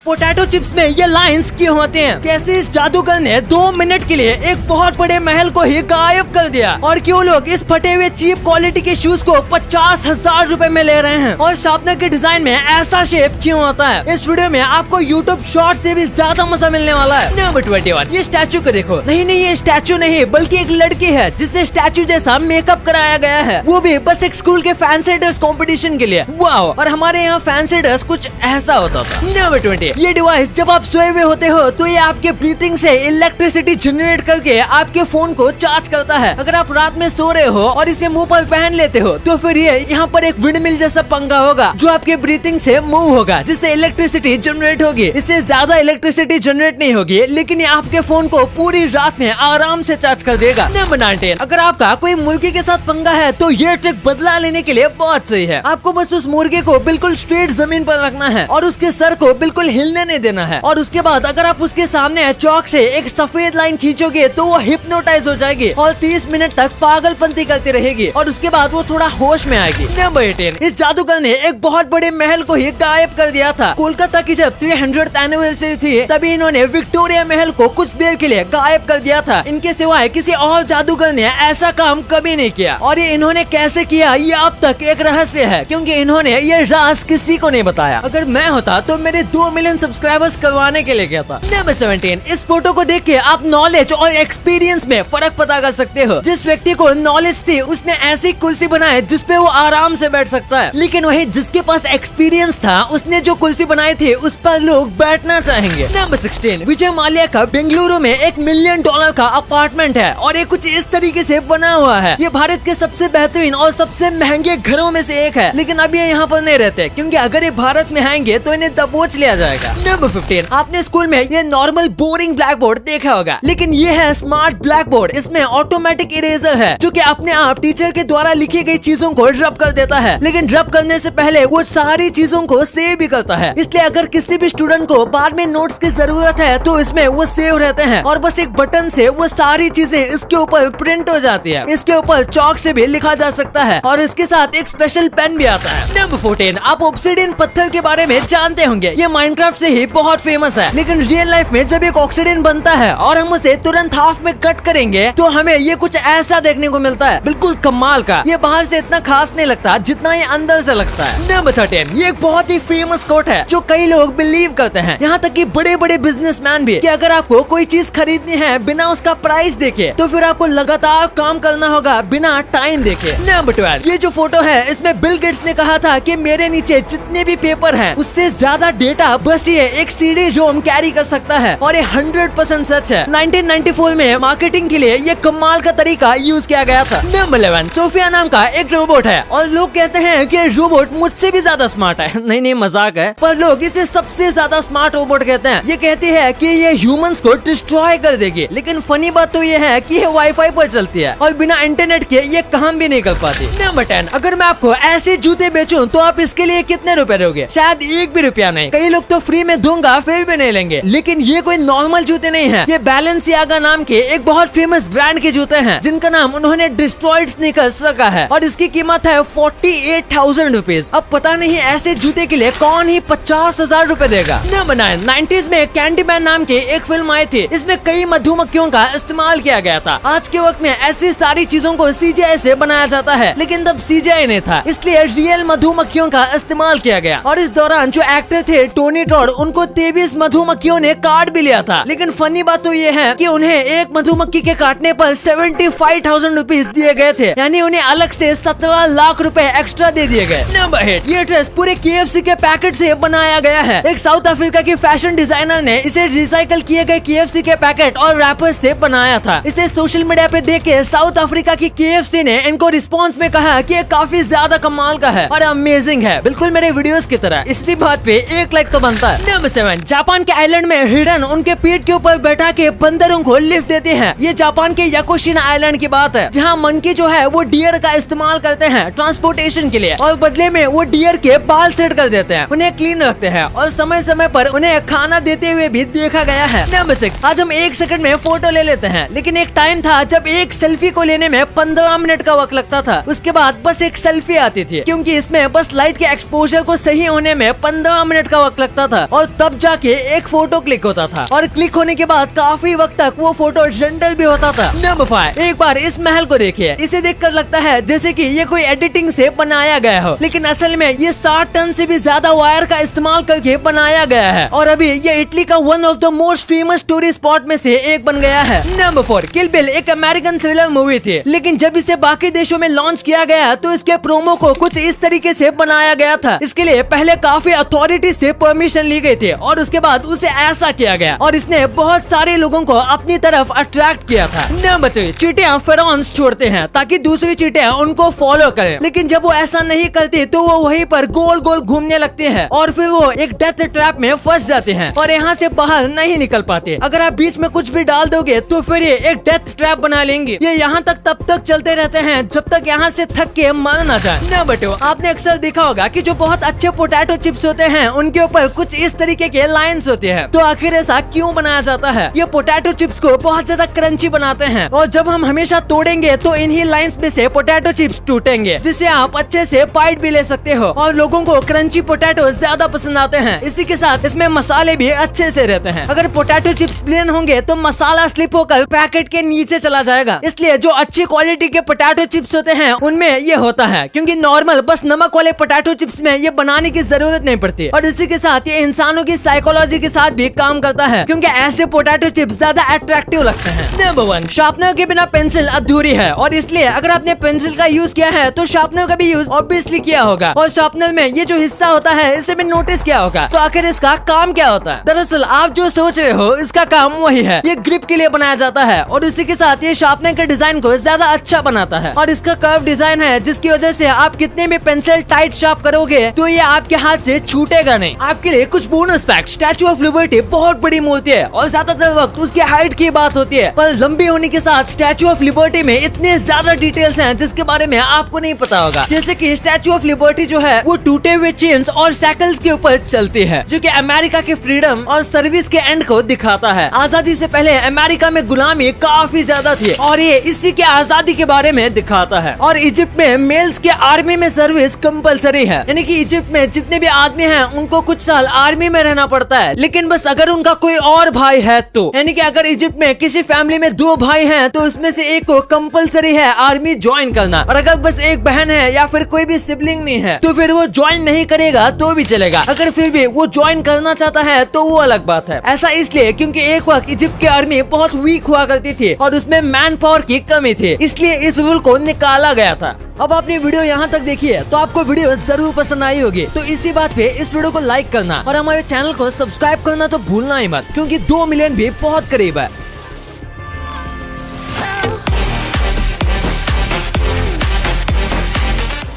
Potato chips में ये lines क्यों होते हैं? कैसे इस जादूगर ने 2 मिनट के लिए एक बहुत बड़े महल को ही गायब कर दिया? और क्यों लोग इस फटे हुए चीप क्वालिटी के शूज को 50,000 रुपए में ले रहे हैं? और शार्पनर के डिजाइन में ऐसा शेप क्यों होता है? इस वीडियो में आपको यूट्यूब शॉर्ट से भी ज्यादा मजा मिलने वाला है। नंबर 21, ये स्टैचू को देखो। नहीं, ये स्टैचू नहीं बल्कि एक लड़की है जिससे स्टैचू जैसा मेकअप कराया गया है, वो भी बस एक स्कूल के फैंसी ड्रेस कॉम्पिटिशन के लिए। वाह! और हमारे यहाँ फैंसी ड्रेस कुछ ऐसा होता था। नंबर 20, ये डिवाइस जब आप सोए हुए होते हो तो ये आपके ब्रीथिंग से इलेक्ट्रिसिटी जनरेट करके आपके फोन को चार्ज करता है। अगर आप रात में सो रहे हो और इसे मुंह पर पहन लेते हो तो फिर ये यहाँ पर एक विंडमिल जैसा पंखा होगा जो आपके ब्रीथिंग से मूव होगा, जिससे इलेक्ट्रिसिटी जनरेट होगी। इससे ज्यादा इलेक्ट्रिसिटी जनरेट नहीं होगी, लेकिन ये आपके फोन को पूरी रात में आराम से चार्ज कर देगा। नंबर 19, अगर आपका कोई मुर्गी के साथ पंगा है तो ये ट्रिक बदला लेने के लिए बहुत सही है। आपको बस उस मुर्गे को बिल्कुल स्ट्रेट जमीन पर रखना है और उसके सर को बिल्कुल हिलने नहीं देना है। और उसके बाद अगर आप उसके सामने चौक से एक सफेद लाइन खींचोगे तो वो हिप्नोटाइज हो जाएगी और 30 मिनट तक पागलपंती करती रहेगी और उसके बाद वो थोड़ा होश में आएगी। नंबर 18, इस जादूगर ने एक बहुत बड़े महल को ही गायब कर दिया था। कोलकाता की जब 300th एनिवर्सरी थी तभी इन्होंने विक्टोरिया महल को कुछ देर के लिए गायब कर दिया था। इनके सिवाय किसी और जादूगर ने ऐसा काम कभी नहीं किया और ये इन्होंने कैसे किया ये अब तक एक रहस्य है, क्योंकि इन्होंने ये राज किसी को नहीं बताया। अगर मैं होता तो मेरे 2 मिलियन सब्सक्राइबर्स करवाने के लिए गया था। नंबर 17, इस फोटो को देख के आप नॉलेज और एक्सपीरियंस में फर्क पता कर सकते हो। जिस व्यक्ति को नॉलेज थी उसने ऐसी कुर्सी बनाई जिसपे वो आराम से बैठ सकता है, लेकिन वही जिसके पास एक्सपीरियंस था उसने जो कुर्सी बनाई थी उस पर लोग बैठना चाहेंगे। नंबर 16, विजय माल्या का बेंगलुरु में $1 मिलियन का अपार्टमेंट है और ये कुछ इस तरीके से बना हुआ है। ये भारत के सबसे बेहतरीन और सबसे महंगे घरों में से एक है, लेकिन अब ये यहाँ पर नहीं रहते क्योंकि अगर ये भारत में आएंगे तो इन्हें दबोच लिया जाएगा। नंबर 15, आपने स्कूल में ये नॉर्मल बोरिंग ब्लैक बोर्ड देखा होगा, लेकिन ये है स्मार्ट ब्लैक बोर्ड। इसमें ऑटोमेटिक इरेजर है जो कि अपने आप टीचर के द्वारा लिखी गई चीजों को रब कर देता है, लेकिन रब करने से पहले वो सारी चीजों को सेव भी करता है। इसलिए अगर किसी भी स्टूडेंट को बाद में नोट्स की जरूरत है तो इसमें वो सेव रहते हैं और बस एक बटन से वो सारी चीजें इसके ऊपर प्रिंट हो जाती है। इसके ऊपर चौक से भी लिखा जा सकता है और इसके साथ एक स्पेशल पेन भी आता है। नंबर 14, आप ऑब्सिडियन पत्थर के बारे में जानते होंगे। ये माइनक्राफ्ट से ही बहुत फेमस है, लेकिन रियल लाइफ में जब एक ऑक्सीडेंट बनता है और हम उसे तुरंत हाफ में कट करेंगे तो हमें ये कुछ ऐसा देखने को मिलता है, बिल्कुल कमाल का। ये बाहर से इतना खास नहीं लगता जितना ये अंदर से लगता है। नंबर 13, ये एक बहुत ही फेमस कोट है जो कई लोग बिलीव करते हैं, यहाँ तक कि बड़े बड़े बिजनेसमैन भी, कि अगर आपको कोई चीज खरीदनी है बिना उसका प्राइस देखे तो फिर आपको लगातार काम करना होगा बिना टाइम देखे। नंबर 12, ये जो फोटो है इसमें बिल गेट्स ने कहा था कि मेरे नीचे जितने भी पेपर हैं उससे ज्यादा डेटा बस ये एक CD रोम कैरी कर सकता है और ये 100% सच है। 1994 में मार्केटिंग के लिए ये कमाल का तरीका यूज किया गया था। नंबर 11, सोफिया नाम का एक रोबोट है और लोग कहते हैं कि रोबोट मुझसे भी ज्यादा स्मार्ट है। नहीं मजाक है, पर लोग इसे सबसे ज्यादा स्मार्ट रोबोट कहते हैं। ये कहती है कि ये ह्यूमंस को डिस्ट्रॉय कर देगी, लेकिन फनी बात तो ये है कि ये वाईफाई पर चलती है और बिना इंटरनेट के ये काम भी नहीं कर पाती। नंबर 10, अगर मैं आपको ऐसे जूते बेचूं तो आप इसके लिए कितने रुपए दोगे? शायद 1 भी रुपया नहीं। कई लोग तो फ्री में दूंगा फिर भी नहीं लेंगे, लेकिन ये कोई नॉर्मल जूते नहीं है। ये बैलेंसियागा नाम के एक बहुत फेमस ब्रांड के जूते हैं जिनका नाम उन्होंने डिस्ट्रॉयड स्नीकर्स रखा है और इसकी कीमत है 48,000 रुपीज। अब पता नहीं ऐसे जूते के लिए कौन ही 50,000 रुपए देगा। नंबर 9, 90s में कैंडीमैन नाम की एक फिल्म आई थी। इसमें कई मधुमक्खियों का इस्तेमाल किया गया था। आज के वक्त में ऐसी सारी चीजों को CGI से बनाया जाता है, लेकिन तब CGI नहीं था, इसलिए रियल मधुमक्खियों का इस्तेमाल किया गया। और इस दौरान जो एक्टर थे टोनी टॉड, उनको 23 मधुमक्खियों ने काट भी लिया था। लेकिन फनी बात तो ये है कि उन्हें एक मधुमक्खी के काटने पर 75,000 रुपीज दिए गए थे, यानी उन्हें अलग से 17 लाख रुपए एक्स्ट्रा दे दिए गए। नंबर 8, ये ड्रेस पूरे KFC के पैकेट से बनाया गया है। एक साउथ अफ्रीका की फैशन डिजाइनर ने इसे रिसाइकल किए गए KFC के पैकेट और रैपर से बनाया था। इसे सोशल मीडिया पे देख के साउथ अफ्रीका की KFC ने इनको रिस्पॉन्स में कहा कि ये काफी ज्यादा कमाल का है और अमेजिंग है, बिल्कुल मेरे वीडियोस की तरह। इसी बात पे 1 लाइक तो बनता है। नंबर 7, जापान के आइलैंड में हिरन उनके पीठ के ऊपर बैठा के बंदरों को लिफ्ट देते हैं। ये जापान के याकुशिना आइलैंड की बात है, जहाँ मंकी जो है वो डियर का इस्तेमाल करते हैं ट्रांसपोर्टेशन के लिए और बदले में वो डियर के बाल सेट कर देते हैं, उन्हें क्लीन रखते हैं और समय समय पर उन्हें खाना देते हुए भी देखा गया है। नंबर 6, आज हम 1 सेकंड में फोटो ले लेते हैं, लेकिन एक टाइम था जब एक सेल्फी को लेने में 15 मिनट का वक्त लगता था। उसके बाद बस एक सेल्फी आती थी, क्योंकि इसमें बस लाइट के एक्सपोजर को सही होने में 15 मिनट का वक्त लगता था और तब जाके एक फोटो क्लिक होता था और क्लिक होने के बाद काफी वक्त तक वो फोटो रेंडर भी होता था। नंबर 5, एक बार इस महल को देखिए। इसे देखकर लगता है जैसे कि ये कोई एडिटिंग से बनाया गया हो, लेकिन असल में ये 60 टन से भी ज्यादा वायर का इस्तेमाल करके बनाया गया है और अभी ये इटली का one of the most famous tourist spot में से एक बन गया है। नंबर 4, किल बिल एक अमेरिकन थ्रिलर मूवी थी, लेकिन जब इसे बाकी देशों में लॉन्च किया गया तो इसके प्रोमो को कुछ इस तरीके से बनाया गया था। इसके लिए पहले काफी अथॉरिटी से परमिशन ली गई थी और उसके बाद उसे ऐसा किया गया और इसने बहुत सारे लोगों को अपनी तरफ अट्रैक्ट किया था। नंबर 3, चींटियां फेरोमोन्स छोड़ते हैं ताकि दूसरी चींटियां उनको फॉलो करें, लेकिन जब वो ऐसा नहीं करती तो वो वहीं पर गोल गोल घूमने लगते हैं और फिर वो एक डेथ ट्रैप में फंस जाते हैं और यहाँ से बाहर नहीं निकल पाते। अगर आप बीच में कुछ भी डाल दोगे तो फिर ये एक डेथ ट्रैप बना लेंगे। ये यहाँ तक तब तक चलते रहते हैं जब तक यहाँ से थक के मर ना जाए। नंबर 2, आपने अक्सर देखा होगा कि जो बहुत अच्छे पोटैटो चिप्स होते हैं उनके ऊपर कुछ इस तरीके के लाइंस होते हैं। तो आखिर ऐसा क्यों बनाया जाता है? ये पोटैटो चिप्स को बहुत ज्यादा क्रंची बनाते हैं और जब हम हमेशा तोड़ेंगे तो इन्हीं लाइंस में से पोटैटो चिप्स टूटेंगे, जिससे आप अच्छे से बाइट भी ले सकते हो और लोगों को क्रंची पोटैटो ज्यादा पसंद आते हैं। इसी के साथ इसमें मसाले भी अच्छे से रहते हैं। अगर पोटैटो चिप्स प्लेन होंगे तो मसाला स्लिप होकर पैकेट के नीचे चला जाएगा, इसलिए जो अच्छी क्वालिटी के पोटैटो चिप्स होते हैं उनमें ये होता है, क्योंकि नॉर्मल बस नमक वाले पोटैटो चिप्स में ये बनाने की जरूरत नहीं पड़ती। और इसी के साथ ये इंसानों की साइकोलॉजी के साथ भी काम करता है, क्योंकि ऐसे पोटैटो चिप्स ज्यादा अट्रैक्टिव लगते हैं। नंबर 1, शार्पनर के बिना पेंसिल अधूरी है और इसलिए अगर आपने पेंसिल का यूज किया है तो शार्पनर का भी यूज ऑब्वियसली किया होगा और शार्पनर में ये जो हिस्सा होता है इसे भी नोटिस किया होगा। तो आखिर इसका काम क्या होता है? दरअसल आप जो सोच रहे हो इसका काम वही है। ये ग्रिप के लिए बनाया जाता है और इसी के साथ ये शार्पनर के डिजाइन को ज्यादा अच्छा बनाता है और इसका कर्व डिजाइन है, जिसकी वजह से आप कितने भी पेंसिल टाइट शार्प करोगे तो ये आपके हाथ से छूटेगा नहीं। आपके लिए कुछ bonus fact, statue of liberty बहुत बड़ी मूर्ति है और ज्यादातर वक्त उसकी हाइट की बात होती है, पर लंबी होने के साथ स्टैचू ऑफ लिबर्टी में इतने ज्यादा डिटेल्स हैं जिसके बारे में आपको नहीं पता होगा। जैसे कि स्टैचू ऑफ लिबर्टी जो है वो टूटे हुए चेन्स और सैकल्स के ऊपर चलती है, जो कि अमेरिका के फ्रीडम और सर्विस के एंड को दिखाता है। आजादी से पहले अमेरिका में गुलामी काफी ज्यादा थी और ये इसी के आजादी के बारे में दिखाता है। और इजिप्ट में मेल्स के आर्मी में सर्विस कंपलसरी है, यानी कि इजिप्ट में जितने भी आदमी हैं उनको कुछ साल आर्मी में रहना पड़ता है, लेकिन बस अगर उनका कोई और भाई है तो, यानी कि अगर इजिप्ट में किसी फैमिली में 2 भाई हैं तो उसमें से एक को कंपलसरी है आर्मी ज्वाइन करना, और अगर बस एक बहन है या फिर कोई भी सिबलिंग नहीं है तो फिर वो ज्वाइन नहीं करेगा तो भी चलेगा। अगर फिर भी वो ज्वाइन करना चाहता है तो वो अलग बात है। ऐसा इसलिए क्योंकि एक वक्त इजिप्ट की आर्मी बहुत वीक हुआ करती थी और उसमें मैन पावर की कमी थी, इसलिए इस रूल को निकाला गया था। अब आपने वीडियो यहाँ तक देखी है तो आपको वीडियो जरूर पसंद आई होगी, तो इसी बात पे इस वीडियो को लाइक करना और हमारे चैनल को सब्सक्राइब करना तो भूलना ही मत, क्योंकि 2 मिलियन भी बहुत करीब है।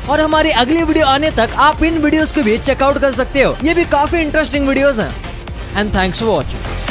और हमारी अगली वीडियो आने तक आप इन वीडियोस को भी चेकआउट कर सकते हो, ये भी काफी इंटरेस्टिंग वीडियोस हैं। And thanks for watching.